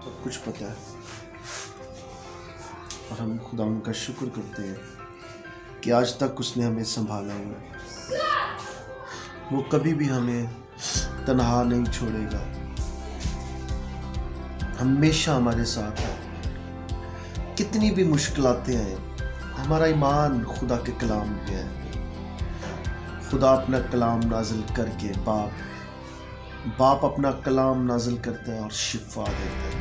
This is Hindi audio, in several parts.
सब कुछ पता है और हम खुदा उनका शुक्र करते हैं कि आज तक उसने हमें संभाला हुआ है। वो कभी भी हमें तन्हा नहीं छोड़ेगा, हमेशा हमारे साथ है। कितनी भी मुश्किलातें आए, हमारा ईमान खुदा के कलाम पे है। खुदा अपना कलाम नाजिल करके बाप अपना कलाम नाजिल करता है और शिफा देता है।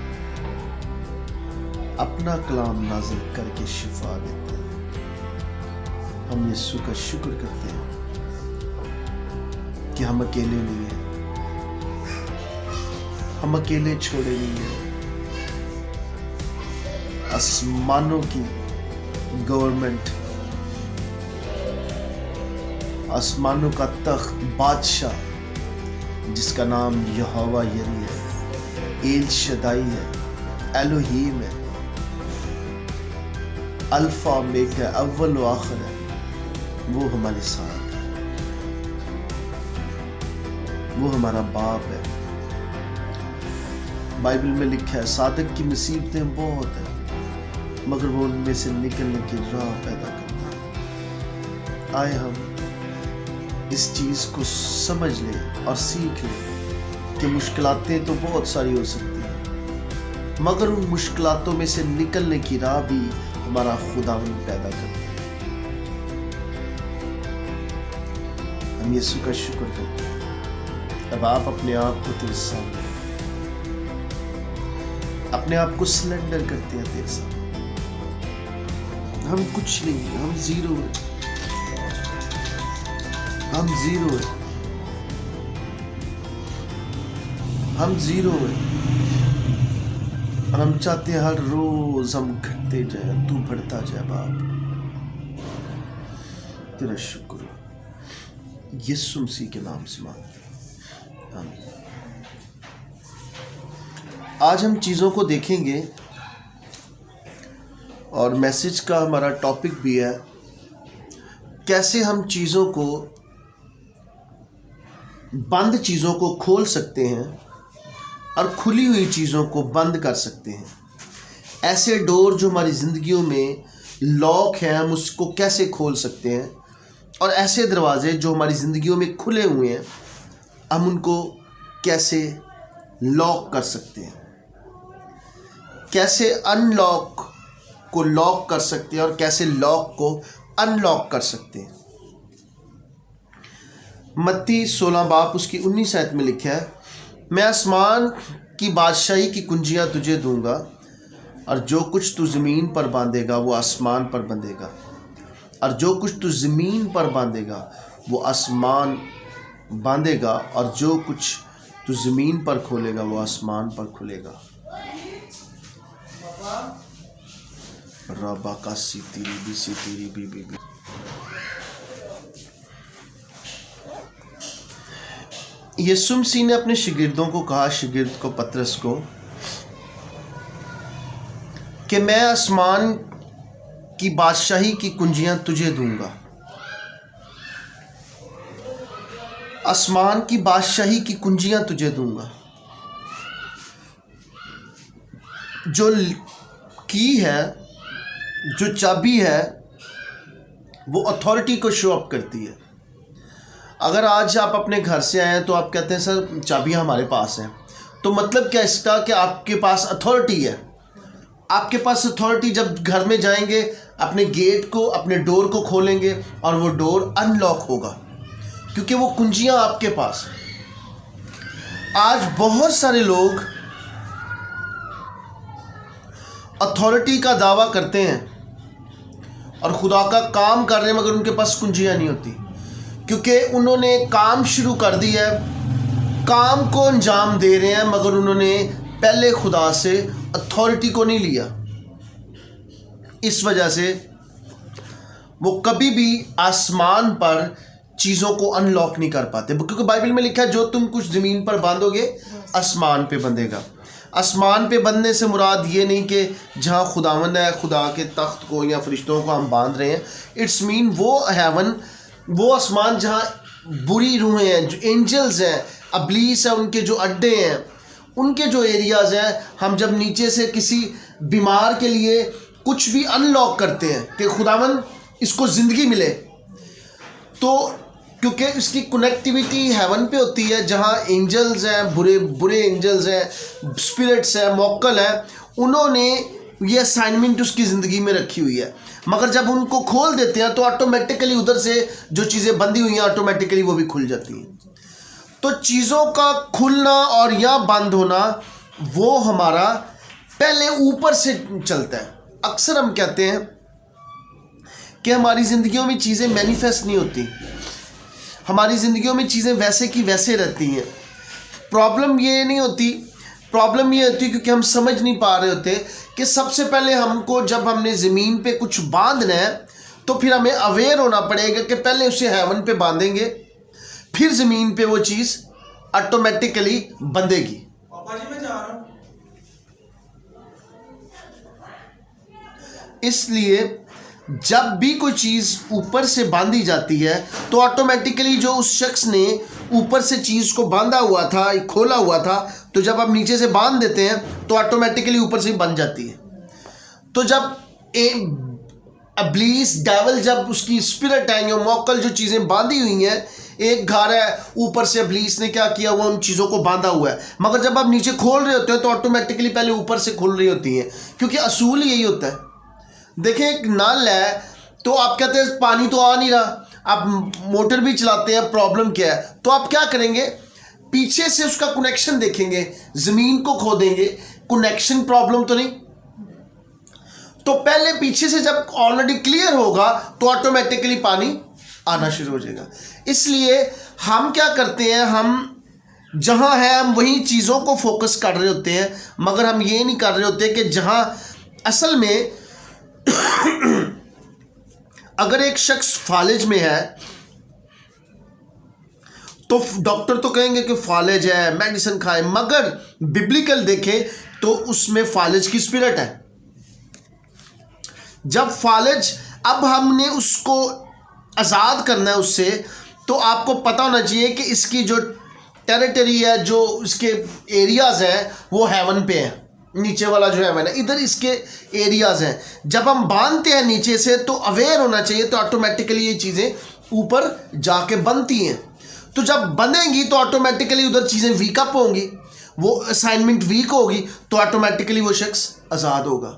अपना कलाम नाजिल करके शिफा देता है। हम यीशु का शुक्र करते हैं कि हम अकेले नहीं हैं, हम अकेले छोड़े नहीं हैं। आसमानों की गवर्नमेंट, आसमानों का तख्त, बादशाह जिसका नाम यहोवा यरी है, एल शदाई है, एलोहीम है, अल्फा ओमेगा, अव्वल व आखिर है, वो हमारे साथ है। वो हमारा बाप है। बाइबल में लिखा है सादक की मुसीबतें बहुत है मगर वो उनमें से निकलने की राह पैदा करता है। आए हम इस चीज को समझ ले और सीख ले कि मुश्किलातें तो बहुत सारी हो सकती हैं मगर उन मुश्किलातों में से निकलने की राह भी हमारा खुदावंद पैदा करता है। हम यीशु का शुक्र करते हैं। अब आप अपने आप को तेरे सामने, अपने आप को सिलेंडर करते हैं तेरे सामने। हम कुछ नहीं, हम जीरो हैं, हम जीरो है, हम जीरो है और हम चाहते हैं हर रोज हम घटते जाए, तू बढ़ता जाए। बाप तेरा शुक्र यीशु मसीह के नाम से मांगते हैं, आमीन। आज हम चीजों को देखेंगे और मैसेज का हमारा टॉपिक भी है कैसे हम चीजों को, बंद चीजों को खोल सकते हैं और खुली हुई चीजों को बंद कर सकते हैं। ऐसे डोर जो हमारी जिंदगियों में लॉक है, हम उसको कैसे खोल सकते हैं, और ऐसे दरवाजे जो हमारी जिंदगियों में खुले हुए हैं हम उनको कैसे लॉक कर सकते हैं, कैसे अनलॉक को लॉक कर सकते हैं और कैसे लॉक को अनलॉक कर सकते हैं। मत्ती 16 बाब उसकी 19 आयत में लिखा है, मैं आसमान की बादशाही की कुंजियां तुझे दूंगा और जो कुछ तू जमीन पर बांधेगा वो आसमान पर बंधेगा और जो कुछ तू जमीन पर बांधेगा वो आसमान बांधेगा और जो कुछ तू जमीन पर खोलेगा वो आसमान पर खुलेगा। रबा का सीतीरी बी। यीशु मसीह ने अपने शागिर्दों को कहा, शागिर्द को, पतरस को, कि मैं आसमान की बादशाही की कुंजियां तुझे दूंगा। आसमान की बादशाही की कुंजियां तुझे दूंगा। जो की है, जो चाबी है, वो अथॉरिटी को शो अप करती है। अगर आज आप अपने घर से आए हैं तो आप कहते हैं सर चाबियां हमारे पास हैं, तो मतलब क्या इसका कि आपके पास अथॉरिटी है। आपके पास अथॉरिटी, जब घर में जाएंगे अपने गेट को, अपने डोर को खोलेंगे और वो डोर अनलॉक होगा क्योंकि वो कुंजियां आपके पास। आज बहुत सारे लोग अथॉरिटी का दावा करते हैं और खुदा का काम कर रहे हैं मगर उनके पास कुंजियां नहीं होती क्योंकि उन्होंने काम शुरू कर दिया है, काम को अंजाम दे रहे हैं मगर उन्होंने पहले खुदा से अथॉरिटी को नहीं लिया। इस वजह से वो कभी भी आसमान पर चीज़ों को अनलॉक नहीं कर पाते क्योंकि बाइबल में लिखा है जो तुम कुछ ज़मीन पर बांधोगे आसमान पे बंधेगा। आसमान पे बंधने से मुराद ये नहीं कि जहाँ खुदावंद है, खुदा के तख्त को या फरिश्तों को हम बांध रहे हैं। इट्स मीन वो हेवन, वो आसमान जहाँ बुरी रूहें हैं, जो एंजल्स हैं, अबलीस है, उनके जो अड्डे हैं, उनके जो एरियाज़ हैं, हम जब नीचे से किसी बीमार के लिए कुछ भी अनलॉक करते हैं कि खुदावन इसको ज़िंदगी मिले, तो क्योंकि इसकी कनेक्टिविटी हेवन पे होती है, जहाँ एंजल्स हैं, बुरे बुरे एंजल्स हैं, स्पिरिट्स हैं, मौक्कल हैं, उन्होंने ये असाइनमेंट उसकी ज़िंदगी में रखी हुई है। मगर जब उनको खोल देते हैं तो ऑटोमेटिकली उधर से जो चीज़ें बंधी हुई हैं ऑटोमेटिकली वो भी खुल जाती हैं। तो चीज़ों का खुलना और या बंद होना वो हमारा पहले ऊपर से चलता है। अक्सर हम कहते हैं कि हमारी ज़िंदगियों में चीज़ें मैनिफेस्ट नहीं होती, हमारी ज़िंदगियों में चीज़ें वैसे की वैसे रहती हैं। प्रॉब्लम ये नहीं होती, प्रॉब्लम ये होती है क्योंकि हम समझ नहीं पा रहे होते कि सबसे पहले हमको जब हमने ज़मीन पे कुछ बांधना है तो फिर हमें अवेयर होना पड़ेगा कि पहले उसे हेवन पे बांधेंगे, फिर ज़मीन पे वो चीज़ ऑटोमेटिकली बंधेगी। पापा जी मैं जा रहा हूँ। इसलिए जब भी कोई चीज़ ऊपर से बांधी जाती है तो ऑटोमेटिकली जो उस शख्स ने ऊपर से चीज़ को बांधा हुआ था, खोला हुआ था, तो जब आप नीचे से बांध देते हैं तो ऑटोमेटिकली ऊपर से बन जाती है। तो जब इब्लीस डेविल जब उसकी स्पिरिट है, जो मौक्कल जो चीज़ें बांधी हुई हैं, एक घर है ऊपर से इब्लीस ने क्या किया हुआ, उन चीज़ों को बांधा हुआ है, मगर जब आप नीचे खोल रहे होते हो तो ऑटोमेटिकली पहले ऊपर से खुल रही होती हैं, क्योंकि असूल यही होता है। देखें एक नल है तो आप कहते हैं पानी तो आ नहीं रहा, आप मोटर भी चलाते हैं, प्रॉब्लम क्या है, तो आप क्या करेंगे, पीछे से उसका कनेक्शन देखेंगे, ज़मीन को खोदेंगे, कनेक्शन प्रॉब्लम तो नहीं, तो पहले पीछे से जब ऑलरेडी क्लियर होगा तो ऑटोमेटिकली पानी आना शुरू हो जाएगा। इसलिए हम क्या करते हैं, हम जहाँ है हम वही चीज़ों को फोकस कर रहे होते हैं, मगर हम ये नहीं कर रहे होते कि जहाँ असल में अगर एक शख्स फालिज में है तो डॉक्टर तो कहेंगे कि फालिज है, मेडिसिन खाए, मगर बिब्लिकल देखें तो उसमें फालिज की स्पिरिट है। जब फालिज, अब हमने उसको आज़ाद करना है उससे, तो आपको पता होना चाहिए कि इसकी जो टेरिटरी है, जो इसके एरियाज़ हैं वो हेवन पे है, नीचे वाला जो हेवन है इधर इसके एरियाज़ हैं। जब हम बांधते हैं नीचे से तो अवेयर होना चाहिए, तो ऑटोमेटिकली ये चीज़ें ऊपर जाके बनती हैं। तो जब बनेंगी तो ऑटोमेटिकली उधर चीज़ें वीकअप होंगी, वो असाइनमेंट वीक होगी, तो ऑटोमेटिकली वो शख्स आज़ाद होगा।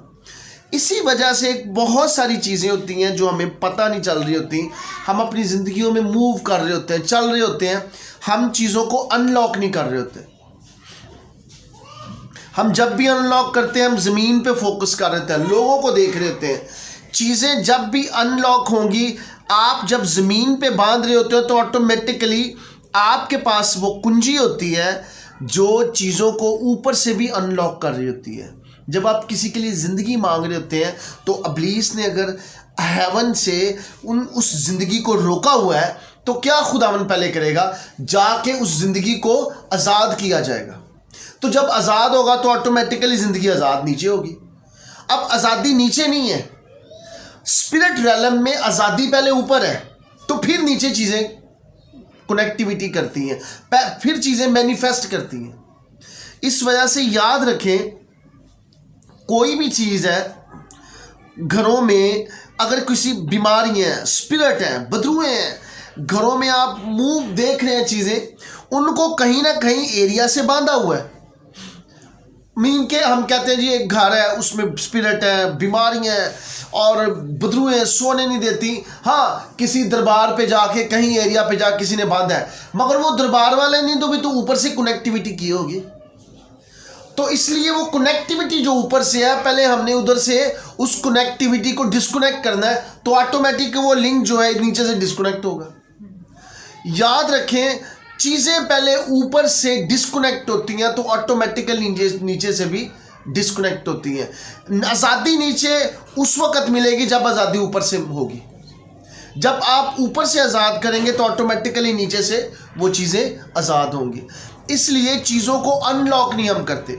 इसी वजह से बहुत सारी चीज़ें होती हैं जो हमें पता नहीं चल रही होती, हम अपनी ज़िंदगियों में मूव कर रहे होते हैं, चल रहे होते हैं, हम चीज़ों को अनलॉक नहीं कर रहे होते। हम जब भी अनलॉक करते हैं हम ज़मीन पे फोकस कर रहे होते हैं, लोगों को देख रहे होते हैं। चीज़ें जब भी अनलॉक होंगी, आप जब ज़मीन पे बांध रहे होते हो तो ऑटोमेटिकली आपके पास वो कुंजी होती है जो चीज़ों को ऊपर से भी अनलॉक कर रही होती है। जब आप किसी के लिए ज़िंदगी मांग रहे होते हैं तो इब्लीस ने अगर हेवन से उस ज़िंदगी को रोका हुआ है तो क्या खुदावन पहले करेगा, जाके उस ज़िंदगी को आज़ाद किया जाएगा। तो जब आज़ाद होगा तो ऑटोमेटिकली ज़िंदगी आज़ाद नीचे होगी। अब आज़ादी नीचे नहीं है, स्पिरिट रैलम में आज़ादी पहले ऊपर है, तो फिर नीचे चीज़ें कनेक्टिविटी करती हैं, फिर चीज़ें मैनिफेस्ट करती हैं। इस वजह से याद रखें, कोई भी चीज़ है घरों में, अगर किसी बीमारियाँ हैं, स्पिरिट हैं, बदरुएँ हैं, घरों में आप मुंह देख रहे हैं चीज़ें, उनको कहीं ना कहीं एरिया से बांधा हुआ है। मीन के हम कहते हैं जी एक घर है उसमें स्पिरिट है, बीमारियाँ हैं और बदरुएँ सोने नहीं देती। हाँ, किसी दरबार पे जाके कहीं एरिया पे जाके किसी ने बांधा है, मगर वो दरबार वाले नहीं तो भी तो ऊपर से कनेक्टिविटी की होगी। तो इसलिए वो कनेक्टिविटी जो ऊपर से है, पहले हमने उधर से उस कनेक्टिविटी को डिस्कनेक्ट करना है, तो ऑटोमेटिक वो लिंक जो है नीचे से डिस्कनेक्ट होगा। याद रखें, चीज़ें पहले ऊपर से डिस्कनेक्ट होती हैं तो ऑटोमेटिकली नीचे से भी डिस्कनेक्ट होती हैं। आज़ादी नीचे उस वक्त मिलेगी जब आज़ादी ऊपर से होगी। जब आप ऊपर से आज़ाद करेंगे तो ऑटोमेटिकली नीचे से वो चीज़ें आज़ाद होंगी। इसलिए चीज़ों को अनलॉक नहीं हम करते।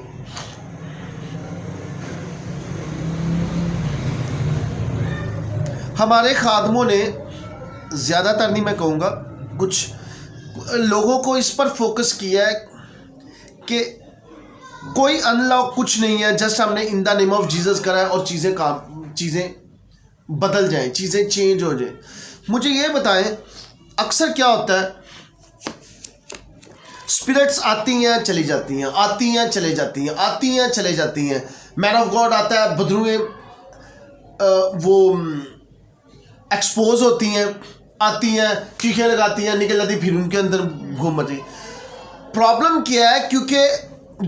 हमारे खादमों ने, ज़्यादातर नहीं मैं कहूँगा, कुछ लोगों को इस पर फोकस किया है कि कोई अनलॉक कुछ नहीं है, जस्ट हमने in the name of Jesus करा है और चीज़ें बदल जाएं, चीज़ें चेंज हो जाएं। मुझे ये बताएं, अक्सर क्या होता है, स्पिरिट्स आती हैं चली जाती हैं, आती हैं चले जाती हैं, आती हैं चले जाती हैं। मैन ऑफ गॉड आता है, बदरुएं वो एक्सपोज होती हैं, आती हैं, चीखें लगाती हैं, निकल जाती, फिर उनके अंदर घूम मची। प्रॉब्लम क्या है, क्योंकि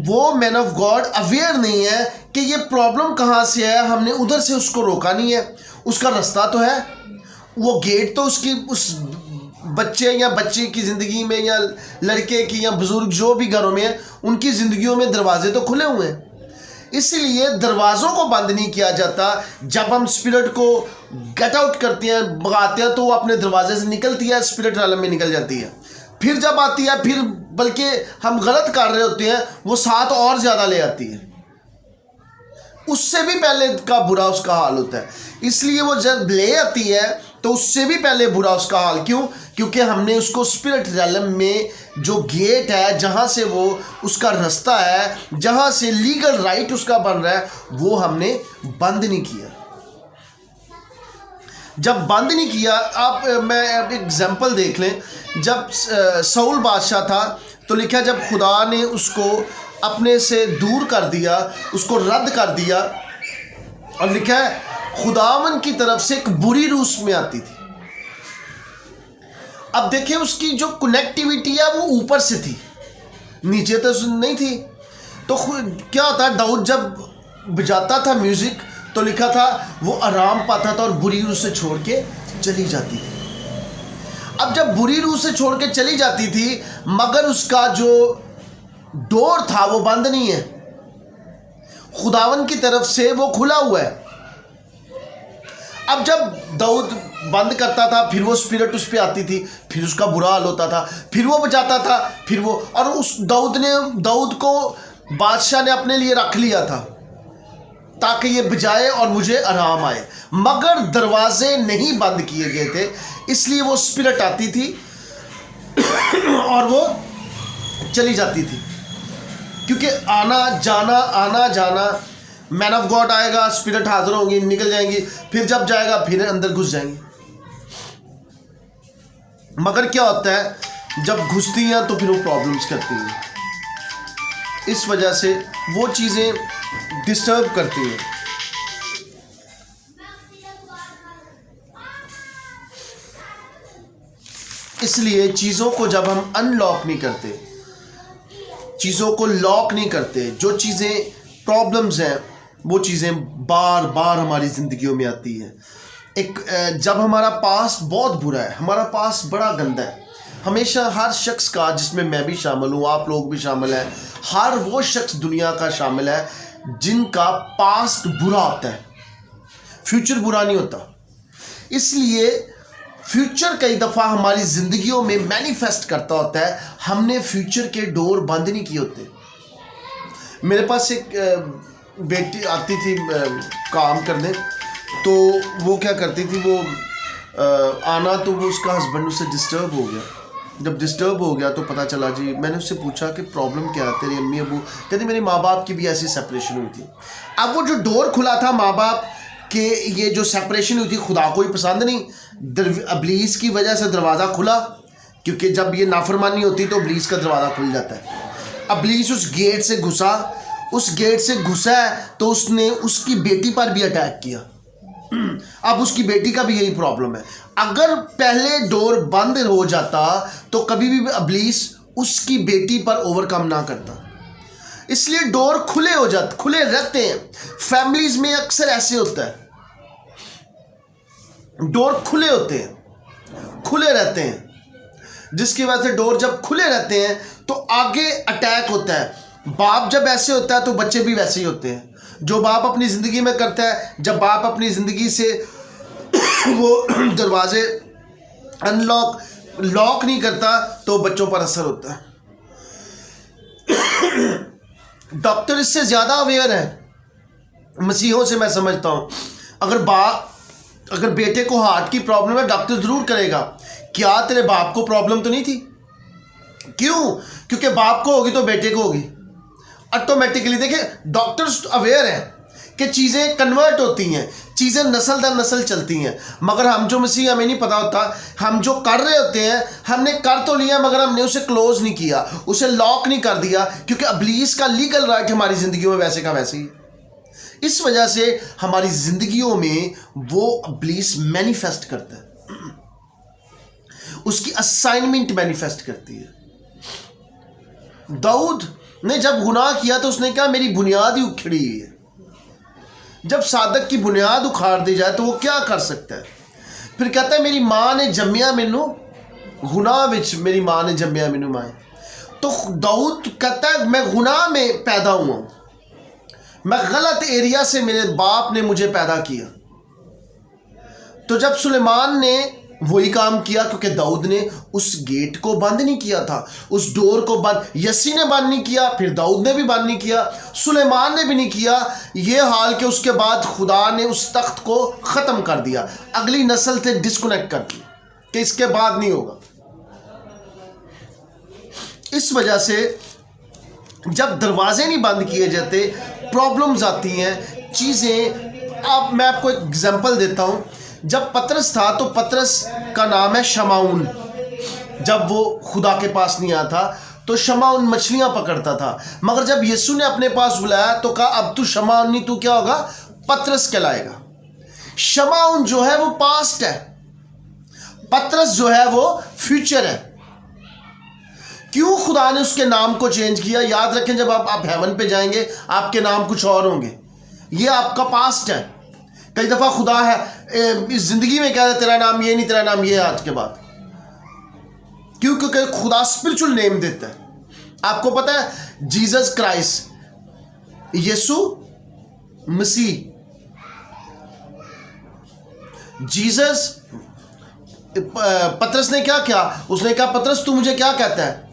वो मैन ऑफ गॉड अवेयर नहीं है कि ये प्रॉब्लम कहाँ से है, हमने उधर से उसको रोका नहीं है। उसका रास्ता तो है, वो गेट तो उसकी उस बच्चे या बच्ची की ज़िंदगी में या लड़के की या बुज़ुर्ग जो भी घरों में है, उनकी ज़िंदगियों में दरवाजे तो खुले हुए हैं। इसलिए दरवाज़ों को बंद नहीं किया जाता। जब हम स्पिरिट को गेट आउट करते हैं, भगाते हैं, तो वो अपने दरवाजे से निकलती है, स्पिरिट आलम में निकल जाती है। फिर जब आती है, फिर बल्कि हम गलत कर रहे होते हैं, वो साथ और ज़्यादा ले आती है, उससे भी पहले का बुरा उसका हाल होता है। इसलिए वो जब ले आती है तो उससे भी पहले बुरा उसका हाल। क्यों? क्योंकि हमने उसको स्पिरिट रैलम में जो गेट है, जहाँ से वो उसका रास्ता है, जहाँ से लीगल राइट उसका बन रहा है, वो हमने बंद नहीं किया। जब बंद नहीं किया, आप मैं एक एग्जांपल देख लें। जब साउल बादशाह था तो लिखा, जब खुदा ने उसको अपने से दूर कर दिया, उसको रद्द कर दिया, और लिखा है खुदावन की तरफ से एक बुरी रूह में आती थी। अब देखिए, उसकी जो कनेक्टिविटी है वो ऊपर से थी, नीचे तो नहीं थी। तो क्या होता है, दाऊद जब बजाता था म्यूजिक तो लिखा था वो आराम पाता था और बुरी रूह से छोड़ के चली जाती थी। अब जब बुरी रूह से छोड़ के चली जाती थी, मगर उसका जो डोर था वो बंद नहीं है, खुदावन की तरफ से वो खुला हुआ है। अब जब दाऊद बंद करता था, फिर वो स्पिरिट उस पर आती थी, फिर उसका बुरा हाल होता था, फिर वो बचाता था, फिर वो, और उस दाऊद को बादशाह ने अपने लिए रख लिया था ताकि ये बजाए और मुझे आराम आए। मगर दरवाजे नहीं बंद किए गए थे, इसलिए वो स्पिरिट आती थी और वो चली जाती थी। क्योंकि आना जाना, मैन ऑफ गॉड आएगा, स्पिरिट हाजिर होंगी, निकल जाएंगी, फिर जब जाएगा फिर अंदर घुस जाएंगी। मगर क्या होता है, जब घुसती हैं तो फिर वो प्रॉब्लम्स करती हैं। इस वजह से वो चीज़ें डिस्टर्ब करती हैं। इसलिए चीज़ों को जब हम अनलॉक नहीं करते, चीज़ों को लॉक नहीं करते, जो चीज़ें प्रॉब्लम्स हैं वो चीज़ें बार बार हमारी ज़िंदगियों में आती हैं। जब हमारा पास्ट बहुत बुरा है, हमारा पास्ट बड़ा गंदा है, हमेशा हर शख्स का, जिसमें मैं भी शामिल हूँ, आप लोग भी शामिल हैं, हर वो शख्स दुनिया का शामिल है जिनका पास्ट बुरा होता है, फ्यूचर बुरा नहीं होता। इसलिए फ्यूचर कई दफ़ा हमारी ज़िंदगियों में मैनिफेस्ट करता होता है, हमने फ्यूचर के डोर बंद नहीं किए होते। मेरे पास एक बेटी आती थी काम करने, तो वो क्या करती थी, वो आना, तो वो उसका हस्बैंड उससे डिस्टर्ब हो गया। जब डिस्टर्ब हो गया तो पता चला जी, मैंने उससे पूछा कि प्रॉब्लम क्या है, तेरी अम्मी अबू, कहती मेरे माँ बाप की भी ऐसी सेपरेशन हुई थी। अब वो जो डोर खुला था माँ बाप के, ये जो सेपरेशन हुई थी, खुदा को ही पसंद नहीं, इब्लीस की वजह से दरवाज़ा खुला, क्योंकि जब ये नाफरमानी होती तो इब्लीस का दरवाज़ा खुल जाता है। इब्लीस उस गेट से घुसा, उस गेट से घुसा है तो उसने उसकी बेटी पर भी अटैक किया। अब उसकी बेटी का भी यही प्रॉब्लम है। अगर पहले डोर बंद हो जाता तो कभी भी इब्लीस उसकी बेटी पर ओवरकम ना करता। इसलिए डोर खुले रहते हैं। फैमिलीज में अक्सर ऐसे होता है, डोर खुले होते हैं, खुले रहते हैं, जिसकी वजह से डोर जब खुले रहते हैं तो आगे अटैक होता है। बाप जब ऐसे होता है तो बच्चे भी वैसे ही होते हैं। जो बाप अपनी ज़िंदगी में करता है, जब बाप अपनी ज़िंदगी से वो दरवाजे लॉक नहीं करता तो बच्चों पर असर होता है। डॉक्टर इससे ज़्यादा अवेयर है मसीहों से, मैं समझता हूँ। अगर बेटे को हार्ट की प्रॉब्लम है, डॉक्टर ज़रूर करेगा, क्या तेरे बाप को प्रॉब्लम तो नहीं थी? क्यों? क्योंकि बाप को होगी तो बेटे को होगी, ऑटोमेटिकली देखिए, डॉक्टर्स अवेयर हैं कि चीज़ें कन्वर्ट होती हैं, चीज़ें नस्ल दर नस्ल चलती हैं, मगर हम जो मसीह, हमें नहीं पता होता, हम जो कर रहे होते हैं, हमने कर तो लिया मगर हमने उसे क्लोज नहीं किया, उसे लॉक नहीं कर दिया, क्योंकि इब्लीस का लीगल राइट हमारी ज़िंदगियों में वैसे का वैसे ही। इस वजह से हमारी ज़िंदगियों में वो इब्लीस मैनिफेस्ट करता है, उसकी असाइनमेंट मैनिफेस्ट करती है। दाऊद ने जब गुनाह किया तो उसने कहा मेरी बुनियाद ही उखड़ी हुई है। जब सादक की बुनियाद उखाड़ दी जाए तो वो क्या कर सकता है? फिर कहता है मेरी माँ ने जम्मिया मैनू गुनाह विच, मेरी माँ ने जम्मिया मैनू माए। तो दाऊद कहता है मैं गुनाह में पैदा हुआ, मैं गलत एरिया से, मेरे बाप ने मुझे पैदा किया। तो जब सुलेमान ने वही काम किया, क्योंकि दाऊद ने उस गेट को बंद नहीं किया था, उस डोर को बंद, यसी ने बंद नहीं किया, फिर दाऊद ने भी बंद नहीं किया, सुलेमान ने भी नहीं किया। ये हाल के उसके बाद खुदा ने उस तख्त को ख़त्म कर दिया, अगली नस्ल से डिस्कनेक्ट कर दी कि इसके बाद नहीं होगा। इस वजह से जब दरवाजे नहीं बंद किए जाते, प्रॉब्लम्स आती हैं, चीज़ें। अब मैं आपको एक एग्जांपल देता हूँ। जब पतरस था तो पतरस का नाम है शमाउन। जब वो खुदा के पास नहीं आया था तो शमाउन मछलियां पकड़ता था, मगर जब यीशु ने अपने पास बुलाया तो कहा अब तू शमाउन नहीं, तू क्या होगा? पतरस कहलाएगा। शमाउन जो है वो पास्ट है, पतरस जो है वो फ्यूचर है। क्यों खुदा ने उसके नाम को चेंज किया? याद रखें, जब आप हेवन पे जाएंगे आपके नाम कुछ और होंगे, ये आपका पास्ट है। कई दफ़ा खुदा है इस ज़िंदगी में कह रहा है तेरा नाम ये नहीं, तेरा नाम ये है आज के बाद। क्यों? क्योंकि खुदा स्पिरिचुअल नेम देता है। आपको पता है जीसस क्राइस्ट, यीशु मसीह, जीसस, पतरस ने क्या किया? उसने कहा पतरस तू मुझे क्या कहता है?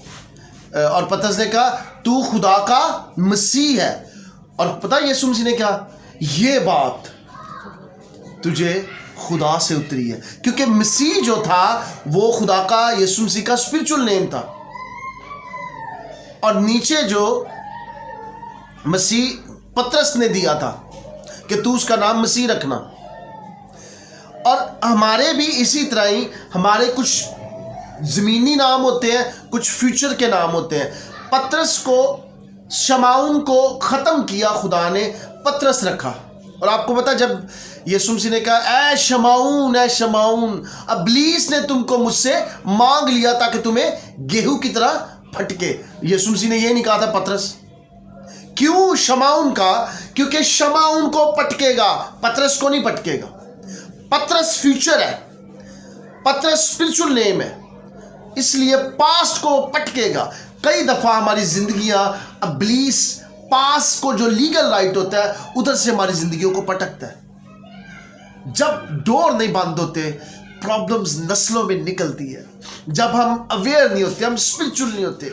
और पतरस ने कहा तू खुदा का मसीह है। और पता है यीशु मसीह ने कहा ये बात तुझे खुदा से उतरी है, क्योंकि मसीह जो था वो खुदा का, यीशु मसीह का स्पिरिचुअल नेम था। और नीचे जो मसीह पतरस ने दिया था कि तू उसका नाम मसीह रखना। और हमारे भी इसी तरह ही हमारे कुछ ज़मीनी नाम होते हैं, कुछ फ्यूचर के नाम होते हैं। पतरस को, शमाउन को ख़त्म किया खुदा ने, पतरस रखा। और आपको पता जब यीशु मसीह ने कहा ऐ शमाउन, ऐ शमाउन, इब्लीस ने तुमको मुझसे मांग लिया ताकि तुम्हें गेहूं की तरह फटके। यीशु मसीह ने ये नहीं कहा था पतरस। क्यों शमाउन का? क्योंकि शमाउन को पटकेगा, पतरस को नहीं पटकेगा। पतरस फ्यूचर है, पतरस स्पिरिचुअल नेम है, इसलिए पास्ट को पटकेगा। कई दफ़ा हमारी जिंदगियां इब्लीस पास को जो लीगल राइट होता है उधर से हमारी जिंदगियों को पटकता है। जब डोर नहीं बंद होते, प्रॉब्लम्स नस्लों में निकलती है। जब हम अवेयर नहीं होते, हम स्पिरिचुअल नहीं होते,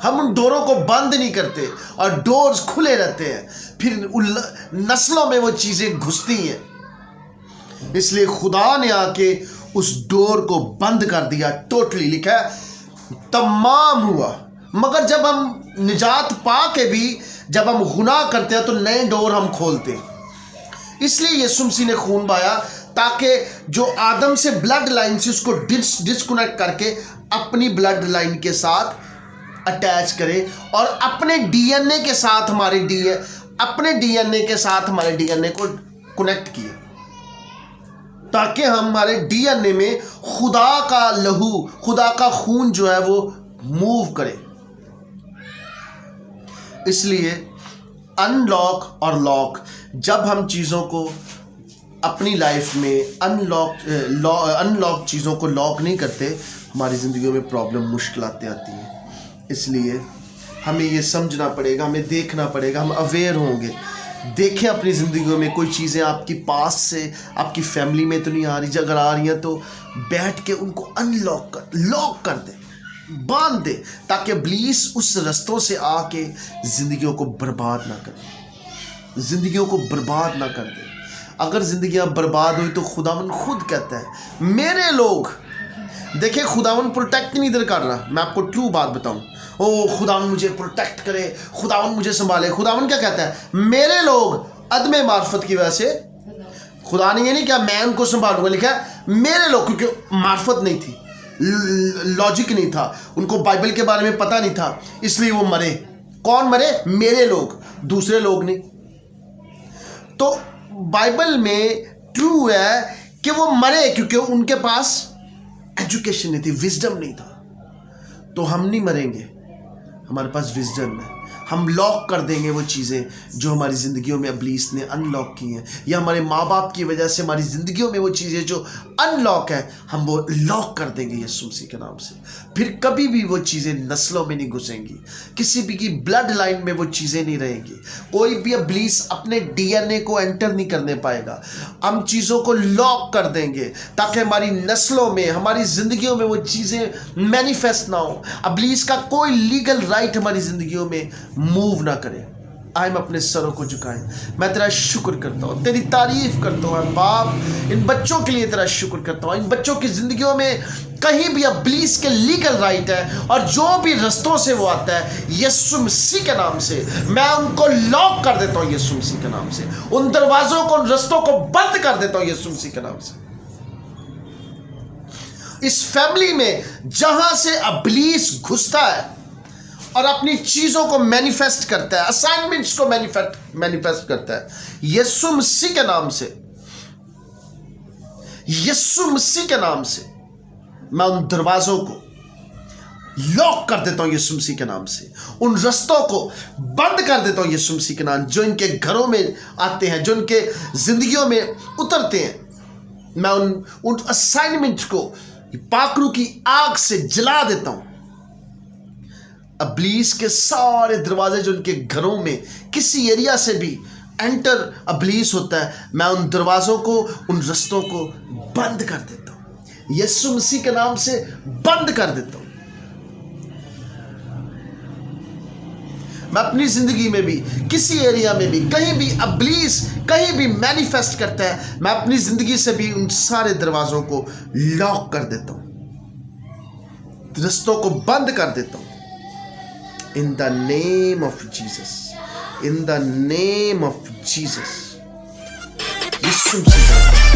हम उन डोरों को बंद नहीं करते और डोर्स खुले रहते हैं, फिर नस्लों में वो चीजें घुसती हैं। इसलिए खुदा ने आके उस डोर को बंद कर दिया, टोटली। लिखा है तमाम हुआ। मगर जब हम निजात पा के भी जब हम गुनाह करते हैं तो नए डोर हम खोलते हैं। इसलिए यीशु मसीह ने खून बहाया ताकि जो आदम से ब्लड लाइन से उसको डिस्कनेक्ट करके अपनी ब्लड लाइन के साथ अटैच करे और अपने डीएनए के साथ हमारे डीएनए को कनेक्ट किए, ताकि हमारे डीएनए में खुदा का लहू, खुदा का खून जो है वो मूव करे। इसलिए अनलॉक और लॉक, जब हम चीज़ों को अपनी लाइफ में अनलॉक चीज़ों को लॉक नहीं करते, हमारी ज़िंदगियों में प्रॉब्लम, मुश्किलातें आती हैं। इसलिए हमें ये समझना पड़ेगा, हमें देखना पड़ेगा, हम अवेयर होंगे। देखें अपनी ज़िंदगियों में कोई चीज़ें आपकी पास से, आपकी फैमिली में तो नहीं आ रही, अगर आ रही हैं तो बैठ के उनको लॉक कर दें, बांध दे, ताकि इब्लीस उस रस्तों से आके ज़िंदगियों को बर्बाद ना करे, ज़िंदगियों को बर्बाद ना कर दे। अगर ज़िंदगियां बर्बाद हुई तो खुदावंद खुद कहता है मेरे लोग देखिए खुदावन प्रोटेक्ट नहीं इधर कर रहा, मैं आपको ट्रू बात बताऊं। ओ खुदावन मुझे प्रोटेक्ट करे, खुदावन मुझे संभाले। खुदावन क्या कहता है? मेरे लोग अदमे मार्फत की वजह से, खुदा ने ये नहीं क्या मैं उनको संभालूंगा, लिखा है मेरे लोग, क्योंकि मार्फत नहीं थी, लॉजिक नहीं था, उनको बाइबल के बारे में पता नहीं था, इसलिए वो मरे। कौन मरे? मेरे लोग, दूसरे लोग नहीं। तो बाइबल में ट्रू है कि वो मरे क्योंकि उनके पास एजुकेशन नहीं थी, विजडम नहीं था। तो हम नहीं मरेंगे, हमारे पास विजडम है। हम लॉक कर देंगे वो चीज़ें जो हमारी ज़िंदगियों में इब्लीस ने अनलॉक की हैं, या हमारे माँ बाप की वजह से हमारी ज़िंदगियों में वो चीज़ें जो अनलॉक है हम वो लॉक कर देंगे यीशु मसीह के नाम से। फिर कभी भी वो चीज़ें नस्लों में नहीं घुसेंगी, किसी भी की ब्लड लाइन में वो चीज़ें नहीं रहेंगी। कोई भी इब्लीस अपने डीएनए को एंटर नहीं करने पाएगा। हम चीज़ों को लॉक कर देंगे ताकि हमारी नस्लों में, हमारी ज़िंदगियों में वो चीज़ें मैनिफेस्ट ना हो। इब्लीस का कोई लीगल राइट हमारी ज़िंदगियों में मूव ना करें। हम अपने सरों को झुकाएं। मैं तेरा शुक्र करता हूँ, तेरी तारीफ करता हूँ बाप, इन बच्चों के लिए तेरा शुक्र करता हूँ। इन बच्चों की जिंदगियों में कहीं भी इब्लीस के लीगल राइट है, और जो भी रस्तों से वो आता है यीशु मसीह के नाम से मैं उनको लॉक कर देता हूँ। यीशु मसीह के नाम से उन दरवाजों को, उन रस्तों को बंद कर देता हूँ यीशु मसीह के नाम से। इस फैमिली में जहां से इब्लीस घुसता है और अपनी चीजों को मैनिफेस्ट करता है, असाइनमेंट्स को मैनिफेस्ट करता है, यीशु मसीह के नाम से, यीशु मसीह के नाम से मैं उन दरवाजों को लॉक कर देता हूं यीशु मसीह के नाम से। उन रस्तों को बंद कर देता हूं यीशु मसीह के नाम। जो इनके घरों में आते हैं, जो इनके जिंदगियों में उतरते हैं, मैं उन असाइनमेंट को पाखरू की आग से जला देता हूं। इब्लीस के सारे दरवाजे जो उनके घरों में किसी एरिया से भी एंटर इब्लीस होता है, मैं उन दरवाजों को, उन रस्तों को बंद कर देता हूं यीशु मसीह के नाम से, बंद कर देता हूं। मैं अपनी जिंदगी में भी, किसी एरिया में भी, कहीं भी इब्लीस कहीं भी मैनिफेस्ट करता है, मैं अपनी जिंदगी से भी उन सारे दरवाजों को लॉक कर देता हूं, रस्तों को बंद कर देता हूं। In the name of Jesus, in the name of Jesus, Yeshu Masih